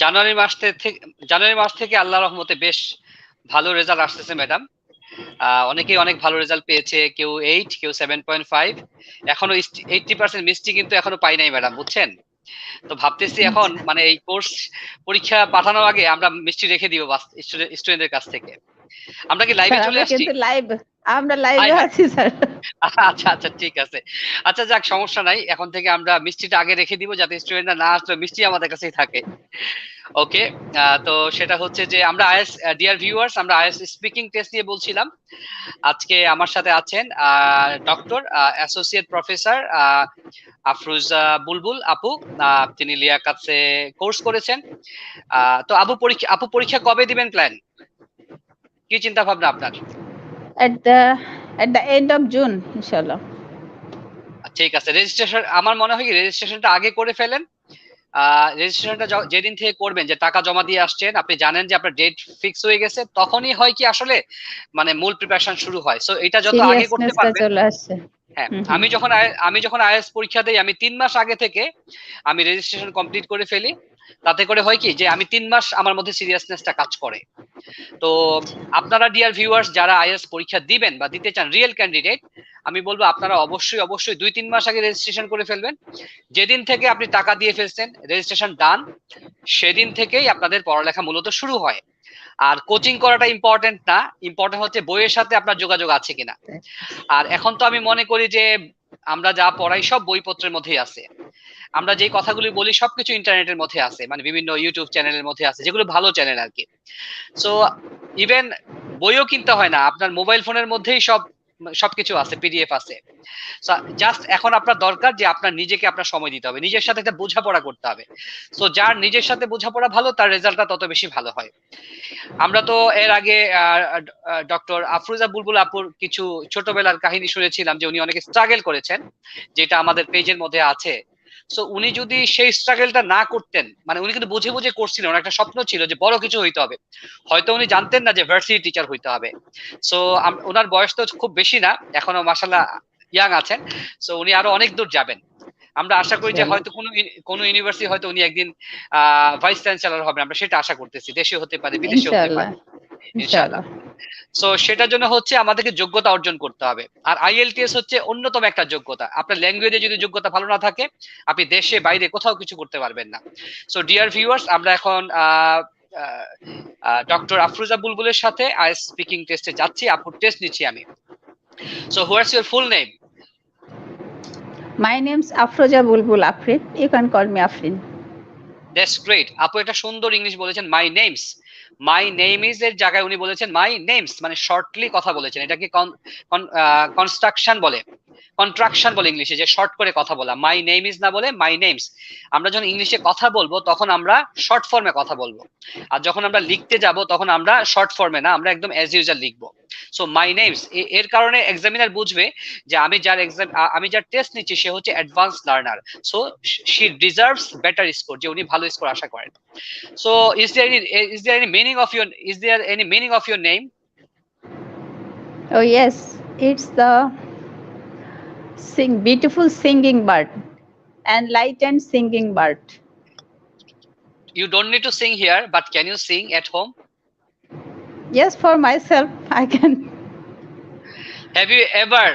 জানুয়ারি মাস থেকে জানুয়ারি মাস থেকে আল্লাহর রহমতে বেশ ভালো রেজাল্ট আসতেছে ম্যাডাম। অনেকেই অনেক ভালো রেজাল্ট পেয়েছে, কেউ 8, কেউ 7.5। এখনো 80% মিষ্টি কিন্তু এখনো পাই নাই ম্যাডাম, বুঝছেন? তো ভাবতেছি এখন আচ্ছা, মানে এই কোর্স পরীক্ষা পাঠানোর আগে আমরা মিষ্টি রেখে দিব স্টুডেন্টদের কাছ থেকে। আমরা কি লাইভে স্যার চলে আমরা আসছি? কিন্তু আমরা হাই লাইভে হাই, আছি স্যার। আচ্ছা আচ্ছা, ঠিক আছে। আচ্ছা যাক, সমস্যা নাই, এখন থেকে আমরা মিষ্টিটা আগে রেখে দিব যাতে স্টুডেন্টরা না আসলে মিষ্টি আমাদের কাছেই থাকে। ওকে। তো সেটা হচ্ছে যে আমরা আইএস, ডিয়ার ভিউয়ার্স, আমরা আইএস স্পিকিং টেস্ট নিয়ে বলছিলাম। আজকে আমার সাথে আছেন ডক্টর অ্যাসোসিয়েট প্রফেসর আফরোজা বুলবুল আপু। তিনি লিয়াকাতসে কোর্স করেছেন। তো আপু পরীক্ষা কবে দিবেন প্ল্যান? কি চিন্তা ভাবনা আপনার? At the end of June ইনশাল্লাহ। ঠিক আছে, রেজিস্ট্রেশন আমার মনে হয় কি রেজিস্ট্রেশনটা আগে করে ফেলেন। রেজিস্ট্রেশনটা যেদিন থেকে করবেন, যে টাকা জমা দিয়ে আসছেন, আপনি জানেন যে আপনার ডেট ফিক্স হয়ে গেছে, তখনই হয় কি আসলে মানে মূল প্রিপারেশন শুরু হয়। সো এটা যত আগে করতে সিরিয়াসনেসটা পারবেন। চলে আসছে। হ্যাঁ, হুম হুম। আমি যখন আইএলটিএস পরীক্ষা দেই, আমি 3 মাস আগে থেকে আমি রেজিস্ট্রেশন কমপ্লিট করে ফেলি। তাতে করে হয় কি যে আমি 3 মাস আমার মধ্যে সিরিয়াসনেসটা কাজ করে। তো আপনারা ডিয়ার ভিউয়ার্স যারা আইএলটিএস পরীক্ষা দিবেন বা দিতে চান, রিয়েল ক্যান্ডিডেট, আমি বলবো আপনারা অবশ্যই অবশ্যই 2-3 মাস আগে রেজিস্ট্রেশন করে ফেলবেন। যেদিন থেকে আপনি টাকা দিয়ে ফেলছেন, রেজিস্ট্রেশন ডান, সেদিন থেকেই আপনাদের পড়ালেখা মূলত শুরু হয়। আর কোচিং করাটা ইম্পর্টেন্ট না, ইম্পর্টেন্ট হচ্ছে বইয়ের সাথে আপনার যোগাযোগ আছে কিনা। আর এখন তো আমি মনে করি যে আমরা যা পড়াই সব বইপত্রের মধ্যেই আছে। আমরা যে কথাগুলি বলি সবকিছু ইন্টারনেটের মধ্যে আছে, মানে বিভিন্ন ইউটিউব চ্যানেলের মধ্যে আছে, যেগুলো ভালো চ্যানেল আর কি। সো ইভেন বইও কিনতে হয় না, আপনার মোবাইল ফোনের মধ্যেই সবকিছু আছে, পিডিএফ আছে। জাস্ট এখন আপনার দরকার যে আপনার নিজেকে আপনার সময় দিতে হবে, নিজের সাথে একটা বোঝাপড়া করতে হবে। সো যার নিজের সাথে বোঝাপড়া ভালো, তার রেজাল্টটা তত বেশি ভালো হয়। আমরা তো এর আগে ডক্টর আফরোজা বুলবুল আপুর কিছু ছোটবেলার কাহিনী শুনেছিলাম, যে উনি অনেক স্ট্রাগল করেছেন, যেটা আমাদের পেজের মধ্যে আছে। সো উনি যদি সেই স্ট্রাগলটা না করতেন, মানে উনি কিন্তু বুঝে বুঝে করছিলেন, ওনার একটা স্বপ্ন ছিল যে বড় কিছু হইতে হবে। হয়তো উনি জানতেন না যে ভার্সিটি টিচার হইতে হবে। সো ওনার বয়স তো খুব বেশি না, এখনো মাশাল্লাহ ইয়াং আছেন। সো উনি আরো অনেক দূর যাবেন। আমরা আশা করি যে ইনশাল্লাহ। হয়তো কোনো ইউনিভার্সিটি হয়তো উনি একদিন ভাইস চ্যান্সেলর হবেন, আমরা সেটা আশা করতেছি। দেশে হতে পারে, বিদেশে হতে ইনশাল্লাহ। পারে, ইনশাআল্লাহ। ইনশাল্লাহ। সো সেটার জন্য হচ্ছে আমাদেরকে যোগ্যতা অর্জন করতে হবে। আর আইএলটিএস হচ্ছে অন্যতম একটা যোগ্যতা। আপনার ল্যাঙ্গুয়েজে যদি যোগ্যতা ভালো না থাকে, আপনি দেশে বাইরে কোথাও কিছু করতে পারবেন না। সো ডিয়ার ভিউয়ার্স, আমরা এখন ডক্টর আফরোজা বুলবুলের সাথে আইএলটিএস স্পিকিং টেস্টে যাচ্ছি। আপুর টেস্ট নিচ্ছি আমি। So what's your full name? My name's Afroza Bulbul Afrin. You can call me Afrin. That's great. আপু একটা সুন্দর ইংলিশ বলেছেন, my name's. My name is এর জায়গায় উনি বলেছেন মাই নেমস, মানে শর্টলি কথা বলেছেন। এটাকে কনস্ট্রাকশন বলে, কন্ট্রাকশন বলে ইংলিশে, যে শর্ট করে কথা বলা। মাই নেম ইজ না বলে মাই নেমস। আমরা যখন ইংলিশে কথা বলবো তখন আমরা শর্ট ফর্মে কথা বলবো, আর যখন আমরা লিখতে যাব তখন আমরা শর্ট ফর্মে না, আমরা একদম অ্যাজ ইউজুয়াল লিখবো। সো মাই নেমস, এর কারণে এক্সামিনার বুঝবে যে আমি যার টেস্ট নিচ্ছি সে হচ্ছে advance learner. So she deserves better score, যে উনি ভালো স্কোর আশা করেন। So is there any meaning of your name? Oh, yes, it's the beautiful singing bird, enlightened singing bird. You don't need to sing here, but can you sing at home? Yes, for myself, I can. Have you ever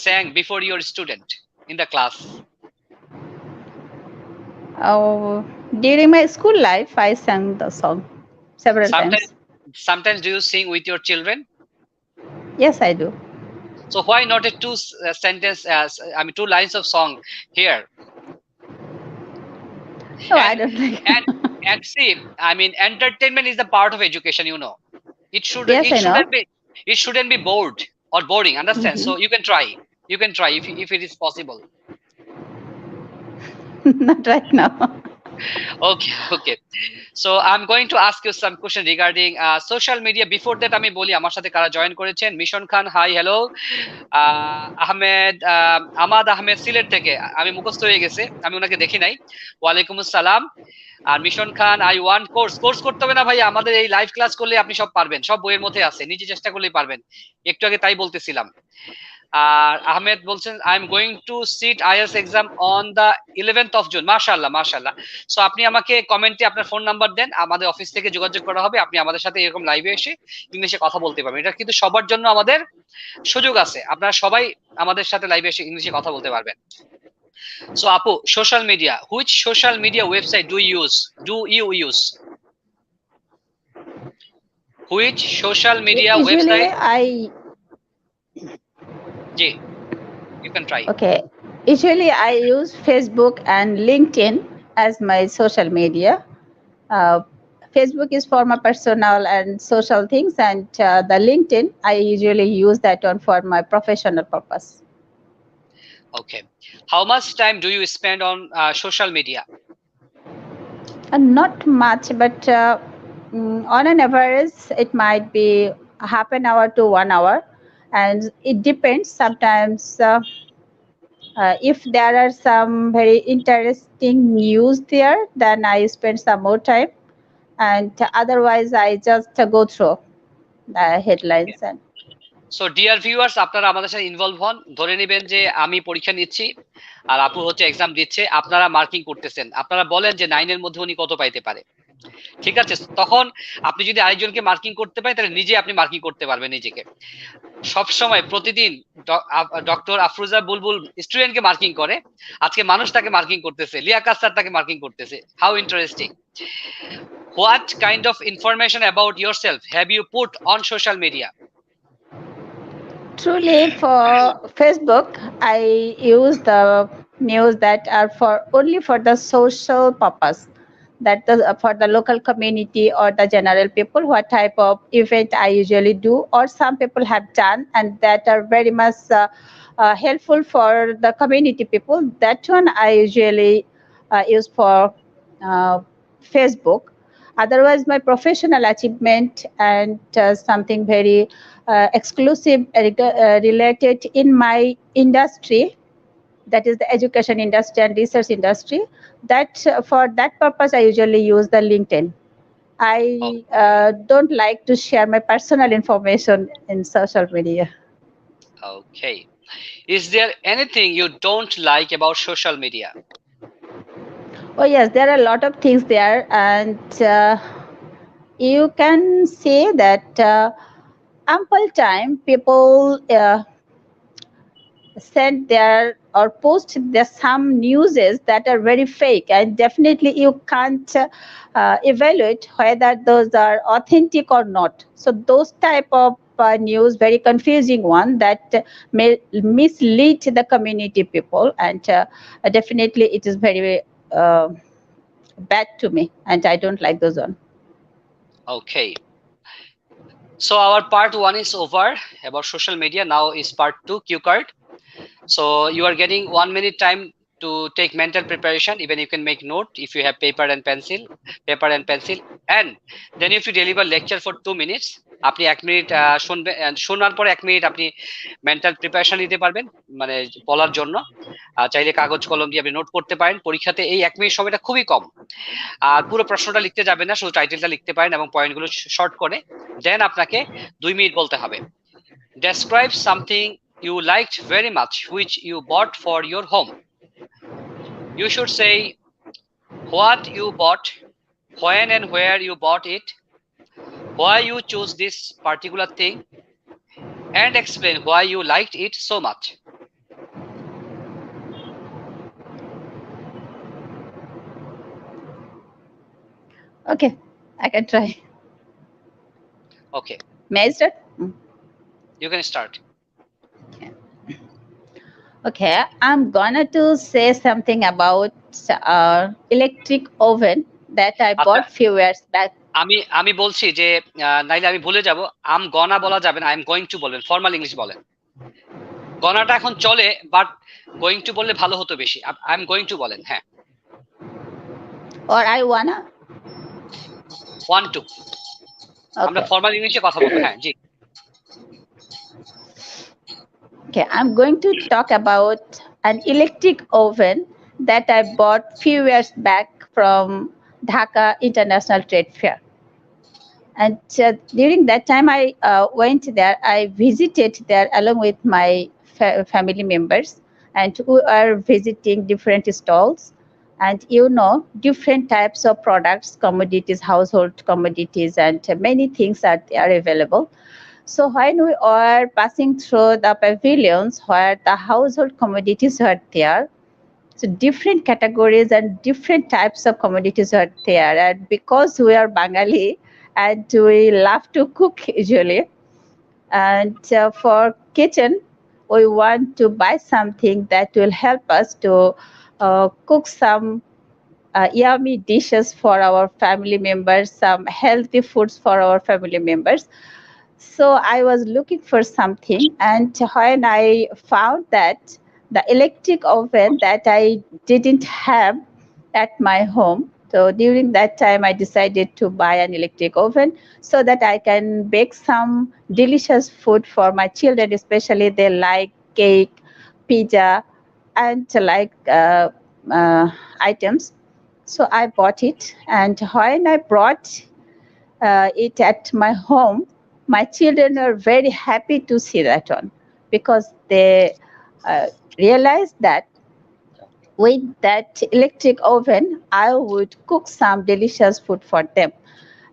sang before your student in the class? Oh, during my school life, I sang the song several Sometimes, times. sometimes do you sing with your children? Yes, I do. So why not a two lines of song here? No, I And don't like. and and see, entertainment is the part of education. It should Yes, it I know. shouldn't be it shouldn't be bored or boring. Understand? Mhm. So you can try. You can try if it is possible. Not right now. Okay, okay. So I'm going to ask you some question regarding social media. Before that, আমি বলি আমার সাথে কারা join করেছেন। Mission খান, hi hello. আমাদ Ahmed Sylhet থেকে, আমি মুখস্থ হয়ে গেছে, আমি ওনাকে দেখি নাই। ওয়ালাইকুম আসসালাম। আর মিশন খান, আই ওয়ান্ট কোর্স করতে হবে না ভাই, আমাদের এই লাইভ ক্লাস করলে আপনি সব পারবেন, সব বইয়ের মধ্যে আছে, নিজে চেষ্টা করলেই পারবেন। একটু আগে তাই বলতেছিলাম। আর আহমেদ বলছেন I am going to sit IELTS exam on the 11th of June। মাশাআল্লাহ মাশাআল্লাহ। সো আপনি আমাকে কমেন্টে আপনার ফোন নাম্বার দেন, আমাদের অফিস থেকে যোগাযোগ করা হবে, আপনি আমাদের সাথে এরকম লাইভে এসে ইংলিশে কথা বলতে পারবেন। এটা কিন্তু সবার জন্য আমাদের সুযোগ আছে, আপনারা সবাই আমাদের সাথে লাইভে এসে ইংলিশে কথা বলতে পারবেন। সো আপু, social media, which social media website do you use? Which social media Usually website? I জি, you can try. okay. Usually I use Facebook and LinkedIn as my social media. Facebook is for my personal and social things, and the LinkedIn I usually use that one for my professional purpose. Okay. How much time do you spend on social media? Not much, but on an average, it might be half an hour to 1 hour, and it depends. Sometimes, if there are some very interesting news there, then I spend some more time, and otherwise, I just go through the headlines and. So dear viewers, আপনারা আমাদের সাথে involve হন। ধরে নেবেন যে আমি পরীক্ষা নিচ্ছি আর আপু হচ্ছে এক্সাম দিচ্ছে, আপনারা মার্কিং করতেছেন, আপনারা বলেন যে 9 এর মধ্যে উনি কত পাইতে পারে, ঠিক আছে? তখন আপনি যদি আরেকজনকে মার্কিং করতে পারেন, তাহলে নিজে আপনি মার্কিং করতে পারবেন নিজেকে। সব সময় প্রতিদিন ডক্টর আফরোজা বুলবুল স্টুডেন্টকে মার্কিং করে, আজকে মানুষ তাকে মার্কিং করতেছে, লিয়াকাত স্যার তাকে মার্কিং করতেছে। How interesting. What kind of information about yourself have you put on social media? Truly, for Facebook, I use the news that are for only for the social purpose, that for the local community or the general people, what type of event I usually do, or some people have done, and that are very much helpful for the community people. That one I usually use for Facebook. Otherwise, my professional achievement and something very exclusive related in my industry, that is the education industry and research industry, that for that purpose I usually use the LinkedIn. I don't like to share my personal information in social media. Okay. Is there anything you don't like about social media? Oh yes, there are a lot of things there, and you can say that ample time people send there or post there some newses that are very fake, and definitely you can't evaluate whether those are authentic or not. So those type of news, very confusing one, that may mislead the community people, and definitely it is very bad to me, and I don't like those one. Okay. So our part 1 is over about social media. Now is part 2, cue card. So you are getting 1 minute time to take mental preparation. Even you can make note if you have paper and pencil, and then if you deliver lecture for 2 minutes, আপনি 1 minute শুনবেন, শোনার পরে 1 minute আপনি mental preparation নিতে পারবেন, মানে বলার জন্য। চাইলে কাগজ কলম দিয়ে আপনি নোট করতে পারেন। পরীক্ষাতে এই 1 মিনিট সময়টা খুবই কম, আর পুরো প্রশ্নটা লিখতে যাবেন না, শুধু টাইটেলটা লিখতে পারেন এবং পয়েন্টগুলো শর্ট করে। দেন আপনাকে 2 মিনিট বলতে হবে। Describe something you liked very much which you bought for your home. You should say what you bought, when and where you bought it, why you chose this particular thing, and explain why you liked it so much. Okay, I can try. Okay, May I start? you can start. Okay, I'm gonna to say something about electric oven that I bought few years back. আমি বলছি যে নাইলে আমি ভুলে যাব, আম গনা বলা যাবে না, আই এম গোইং টু বলবেন, ফর্মাল ইংলিশ বলেন। গনাটা এখন চলে, বাট গোইং টু বললে ভালো হতো বেশি। আই এম গোইং টু বলেন, হ্যাঁ। Or I want to আমরা ফর্মাল ইংলিশে কথা বলবো, হ্যাঁ জি। Okay, I'm going to talk about an electric oven that I bought few years back from Dhaka International Trade Fair. And during that time I went there, I visited there along with my family members, and we are visiting different stalls, and different types of products, commodities, household commodities, and many things are available. So when we are passing through the pavilions where the household commodities are there, so different categories and different types of commodities are there. And because we are Bengali and we love to cook usually, and for kitchen, we want to buy something that will help us to cook some yummy dishes for our family members, some healthy foods for our family members. So I was looking for something, and when I found that the electric oven that I didn't have at my home, so during that time I decided to buy an electric oven so that I can bake some delicious food for my children, especially they like cake, pizza, and like items. So I bought it, and when I brought it at my home, my children are very happy to see that one, because they uh, realized that with that electric oven, I would cook some delicious food for them.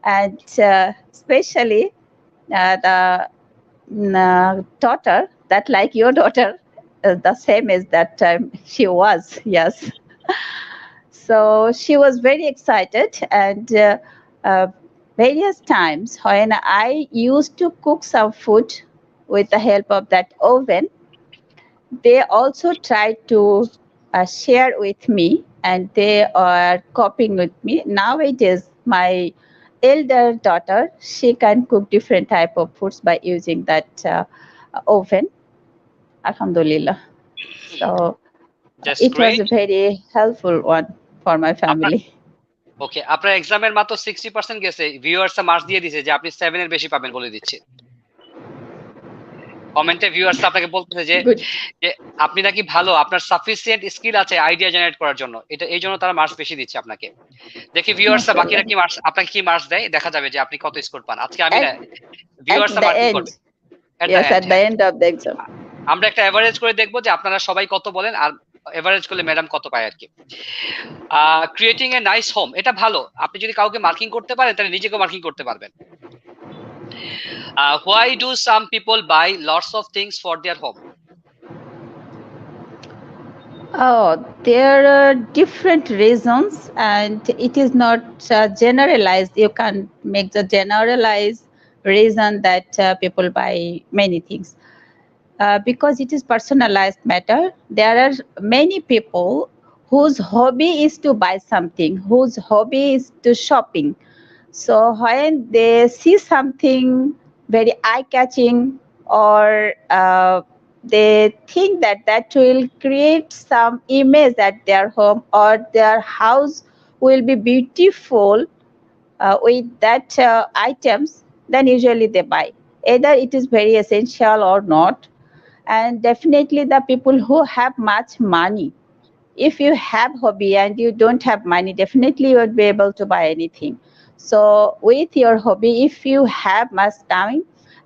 And especially the daughter, that like your daughter, the same as that time she was, yes. So she was very excited, and uh, various times when I used to cook some food with the help of that oven, they also tried to share with me, and they are copying with me. Nowadays, my elder daughter, she can cook different type of foods by using that oven. Alhamdulillah. So That's it was great. a very helpful one for my আপনার family. ওকে, আপনার এক্সামের মাত্র 60% গেছে, viewers marks দিয়ে দিছে যে আপনি 7 এর বেশি পাবেন বলে দিচ্ছে। কমেন্টে ভিউয়ার্স আপনাকে বলতেছে যে Good. যে আপনি নাকি ভালো, আপনার সাফিসিয়েন্ট স্কিল আছে আইডিয়া জেনারেট করার জন্য, এটা এই জন্য তারা মার্কস বেশি দিচ্ছে আপনাকে। দেখি ভিউয়ার্সরা বাকিরা MashaAllah. কি মার্কস আপনাকে কি মার্কস দেয়, দেখা যাবে যে আপনি কত স্কোর পান। আজকে আমি না, At, at ভিউয়ার্সরা the মার্কিং করবে end. At the Yes, end. at the হ্যাঁ, end of the exam. আমরা একটা এভারেজ করে দেখবো যে আপনারা সবাই কত বলেন, আর এভারেজ করলে ম্যাডাম কত পায় আর কি। ক্রিয়েটিং এ নাইস হোম, এটা ভালো। আপনি যদি কাউকে মার্কিং করতে পারেন তাহলে নিজেকে মার্কিং করতে পারবেন। Why do some people buy lots of things for their home? Oh, there are different reasons, and it is not generalized. You can make the generalized reason that people buy many things. Because it is personalized matter. There are many people whose hobby is to buy something, whose hobby is to shopping. So when they see something very eye-catching, or they think that that will create some image at their home, or their house will be beautiful with that items, then usually they buy. Either it is very essential or not. And definitely the people who have much money, if you have hobby and you don't have money, definitely you would be able to buy anything. So with your hobby, if you have much time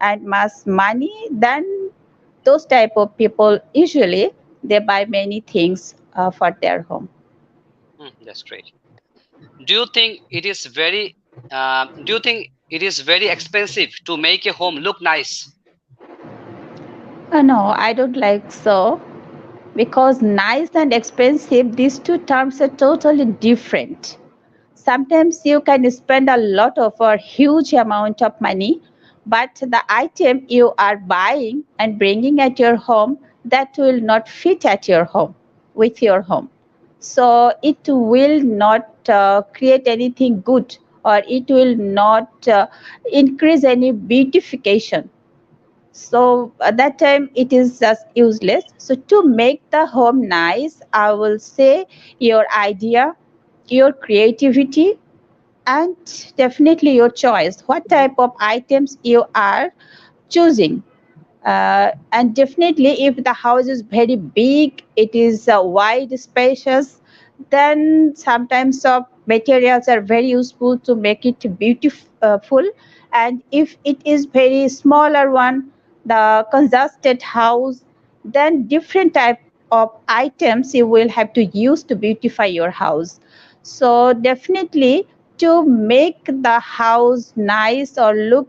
and much money, then those type of people usually they buy many things for their home. That's great. Do you think it is very expensive to make a home look nice? No, I don't like so, because nice and expensive, these two terms are totally different. Sometimes you can spend a lot of a huge amount of money, but the item you are buying and bringing at your home, that will not fit at your home, with your home. So it will not create anything good, or it will not increase any beautification. So at that time it is just useless. So to make the home nice, I will say your idea, your creativity, and definitely your choice, what type of items you are choosing. And definitely if the house is very big, it is wide spacious, then sometimes of materials are very useful to make it beautiful. And if it is very smaller one, the congested house, then different type of items you will have to use to beautify your house. So definitely, to make the house nice or look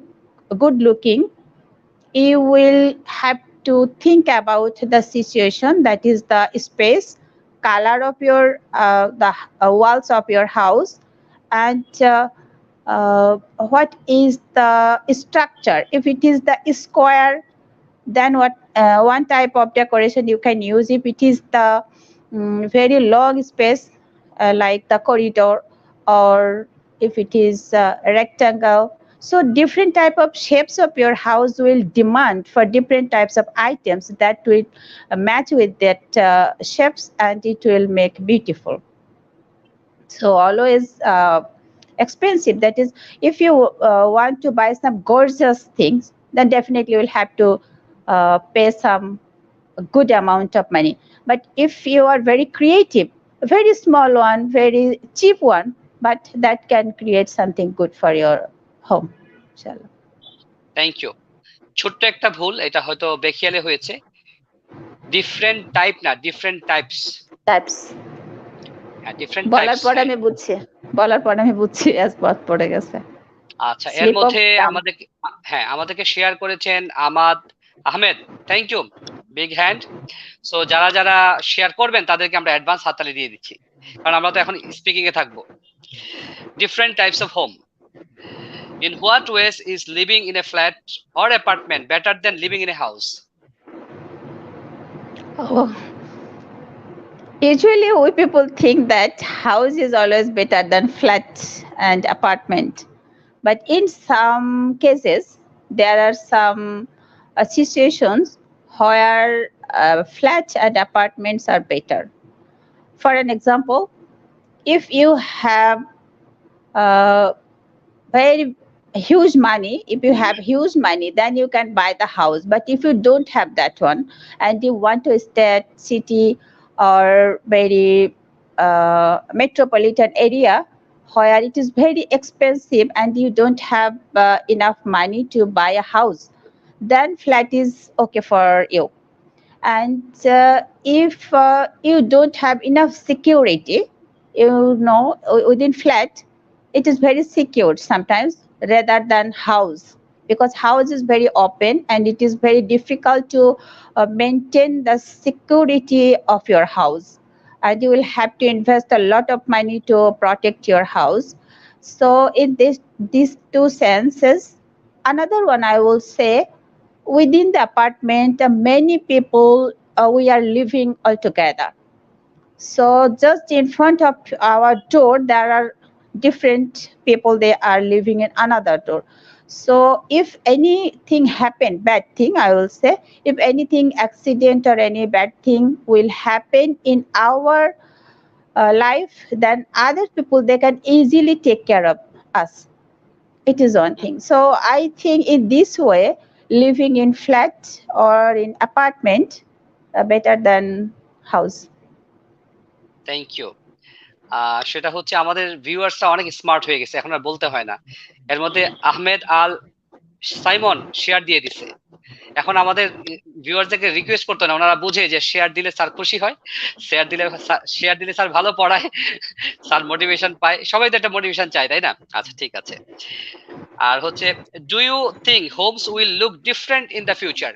good looking, you will have to think about the situation, that is the space, color of your the walls of your house, and what is the structure. If it is the square, then what one type of decoration you can use. If it is the very long space, like the corridor, or if it is a rectangle, so different type of shapes of your house will demand for different types of items that will match with that shapes, and it will make beautiful. So always expensive, that is, if you want to buy some gorgeous things, then definitely you will have to pay some good amount of money. But if you are very creative, a very small one, very cheap one, but that can create something good for your home, inshallah. Thank you. ছোট্ট একটা ভুল, এটা হয়তো বেখিয়ালে হয়েছে। Different type না, different types. Types হ্যাঁ, different বলার টাইপস, পর হ্যাঁ। আমি বুঝছি, বলার পর আমি বুঝছি, আজ বাদ পড়ে গেছে, আচ্ছা, এর স্লিপ অফ মধ্যে টাং। আমাদেরকে, হ্যাঁ, আমাদেরকে শেয়ার করেছেন Ahmed. Thank you, big hand. So যারা যারা শেয়ার করবেন তাদেরকে আমরা অ্যাডভান্স হাততালি দিয়ে দিচ্ছি, কারণ আমরা তো এখন স্পিকিং এ থাকবো। Different types of home. In what ways is living in a flat or apartment better than living in a house? Oh. Usually, we people think that house is always better than flat and apartment. But in some cases, there are some situations where flat and apartments are better. For an example, if you have uh, very huge money, if you have huge money, then you can buy the house. But if you don't have that one and you want to stay at city or very metropolitan area where it is very expensive and you don't have enough money to buy a house, then flat is okay for you. And if you don't have enough security, you know, within flat, it is very secure sometimes rather than house, because house is very open and it is very difficult to maintain the security of your house, and you will have to invest a lot of money to protect your house. So in these two senses, another one I will say, within the apartment, many people we are living all together. So just in front of our door, there are different people. They are living in another door. So if anything happen, bad thing, I will say, if anything accident or any bad thing will happen in our life, then other people, they can easily take care of us. It is one thing. So I think in this way, living in flat or in apartment better than house. Thank you. সেটা হচ্ছে আমাদের ভিউয়ার্সরা অনেক smart হয়ে গেছে, এখন আর বলতে হয় না। এর মধ্যে আহমেদ আল সাইমন শেয়ার দিয়ে দিছে। এখন আমাদের ভিউয়ারদেরকে রিকোয়েস্ট করতে না, ওনারা বুঝে যে শেয়ার দিলে স্যার খুশি হয়, শেয়ার দিলে স্যার ভালো পড়ায়, স্যার মোটিভেশন পায়, সবাই তো একটা মোটিভেশন চায়, তাই না? আচ্ছা, ঠিক আছে। আর হচ্ছে, do you think homes will look different in the future?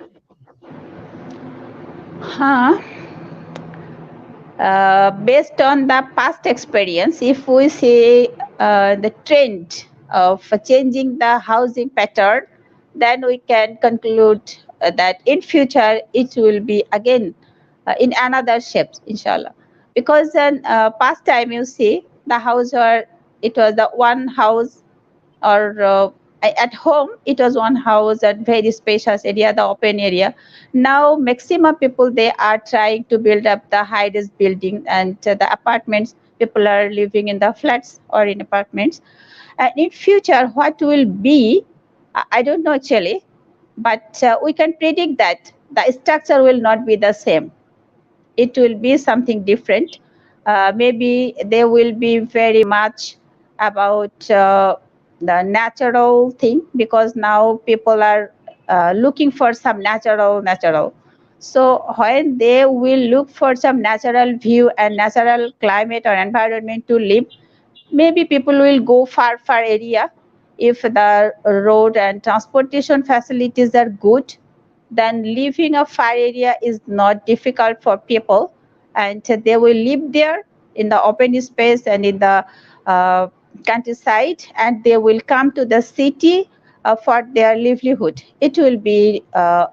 Huh? Based on the past experience, if we see the trend of changing the housing pattern, then we can conclude that in future it will be again in another shapes, inshallah. Because in past time, you see the house, or it was the one house, or at home it was one house at very spacious area, the open area. Now maximum people, they are trying to build up the highest building, and the apartments, people are living in the flats or in apartments. And in future what will be, I don't know actually, but we can predict that the structure will not be the same. It will be something different. Maybe they will be very much about the natural thing, because now people are looking for some natural. So when they will look for some natural view and natural climate or environment to live, maybe people will go far area. If the road and transportation facilities are good, then living a far area is not difficult for people, and they will live there in the open space and in the uh, countryside, and they will come to the city for their livelihood. It will be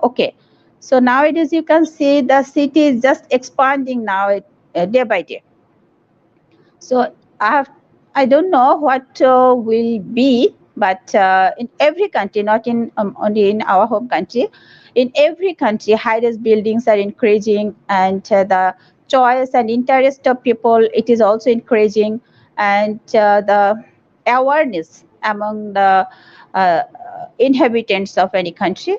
okay. So nowadays you can see the city is just expanding now, day by day. So I don't know what will be, but in every country, not in only in our home country, in every country, high-rise buildings are increasing, and the choice and interest of people, it is also increasing, and the awareness among the uh, inhabitants of any country,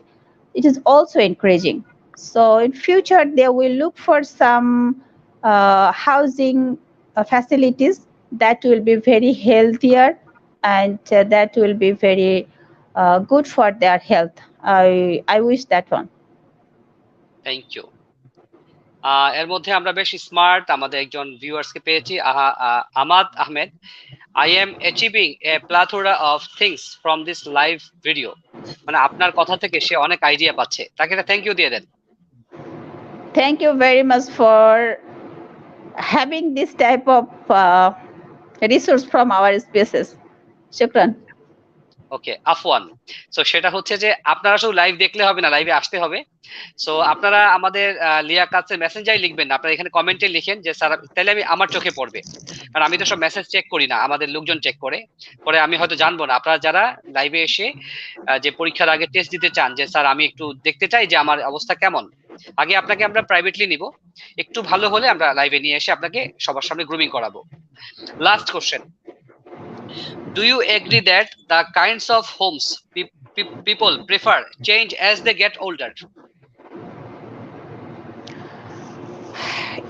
it is also increasing. So in future, they will look for some housing facilities that will be very healthier, and that will be very good for their health. I wish that one. Thank you. এর মধ্যে আমরা বেশ smart আমাদের একজন viewers কে পেয়েছি, আমাদ Ahmed. I am achieving a plethora of things from this live video. মানে আপনার কথা থেকে সে অনেক আইডিয়া পাচ্ছে, তাকে একটা থ্যাংক ইউ দিয়ে দেন। Thank you very much for having this type of resource from our spaces. Shukran. Okay, Afwan. So সেটা হচ্ছে যে আপনারা শুধু লাইভ দেখলে হবে না, লাইভে আসতে হবে। সো আপনারা আমাদের লিয়াকাতের মেসেঞ্জারে লিখবেন না, আপনারা এখানে কমেন্টে লিখেন যে স্যার, তাহলে আমি আমার চোখে পড়বে, কারণ আমি তো সব মেসেজ চেক করি না, আমাদের লোকজন চেক করে, পরে আমি হয়তো জানবো না। আপনারা যারা লাইভে এসে যে পরীক্ষার আগে টেস্ট দিতে চান যে স্যার আমি একটু দেখতে চাই যে আমার অবস্থা কেমন, আগে আপনাকে আমরা প্রাইভেটলি নিব, একটু ভালো হলে আমরা লাইভে নিয়ে এসে আপনাকে সবার সামনে গ্রুমিং করাবো। Last question, do you agree that the kinds of homes people prefer change as they get older?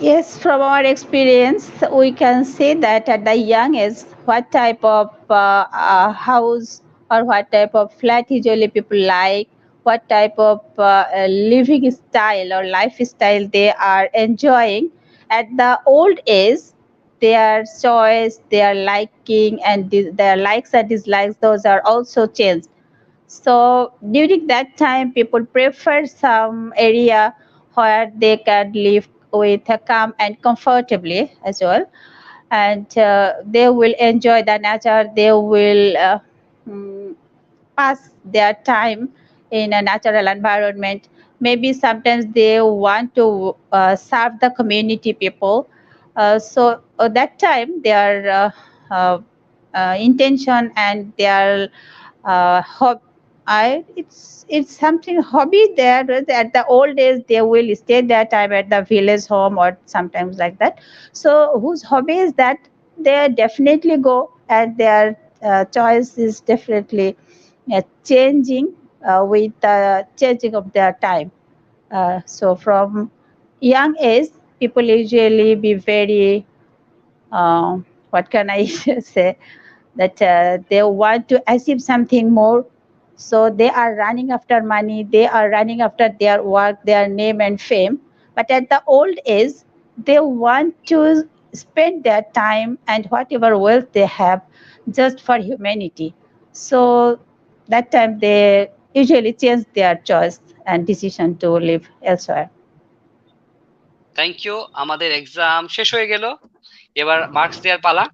Yes, from our experience, we can say that at the young age, what type of house or what type of flat usually people like, what type of living style or lifestyle they are enjoying. At the old age, their choice, their liking, and their likes and dislikes, those are also changed. So during that time, people prefer some area where they can live with a calm and comfortably as well, and they will enjoy the nature. They will mm, pass their time in a natural environment. Maybe sometimes they want to serve the community people. So at that time, their intention and their it's something hobby there. At the old days, they will stay their time at the village home or sometimes like that. So whose hobby is that, they definitely go, and their choice is definitely changing with the changing of their time. So from young age, people usually be very what can I say, that they want to achieve something more. So they are running after money, they are running after their work, their name and fame. But at the old age, they want to spend their time and whatever wealth they have just for humanity. So that time they usually change their choice and decision to live elsewhere. Thank you. আমাদের exam শেষ হয়ে গেল, এবার marks দেওয়ার পালা।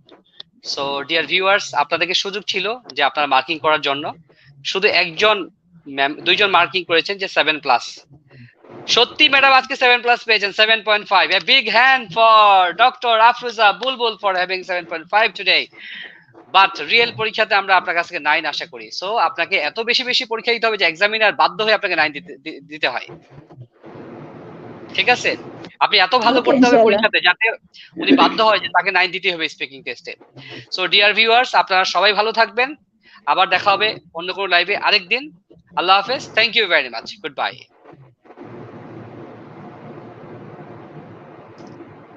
So dear viewers, আপনাদেরকে সুযোগ ছিল যে আপনারা মার্কিং করার জন্য। শুধু একজন ম্যাম, দুইজন মার্কিং করেছেন যে 7+। সত্যি ম্যাডাম আজকে 7+ পেয়েছেন, 7.5। A big hand for doctor Afroza Bulbul for having 7.5 today. But real পরীক্ষাতে আমরা আপনার কাছ থেকে 9 আশা করি। সো আপনাকে এত বেশি বেশি পরীক্ষা দিতে হবে যে এক্সামিনার বাধ্য হয়ে আপনাকে 9 দিতে হয়। ঠিক আছে, আপনি এত ভালো Okay, করতে হবে inshallah. পরীক্ষাতে যাতে উনি বাধ্য হয় যে তাকে 9 দিতে হবে স্পিকিং টেস্টে। সো ডিয়ার ভিউয়ার্স, আপনারা সবাই ভালো থাকবেন, আবার দেখা হবে অন্য কোনো লাইভে আরেকদিন। আল্লাহ হাফেজ, thank you very much, good bye.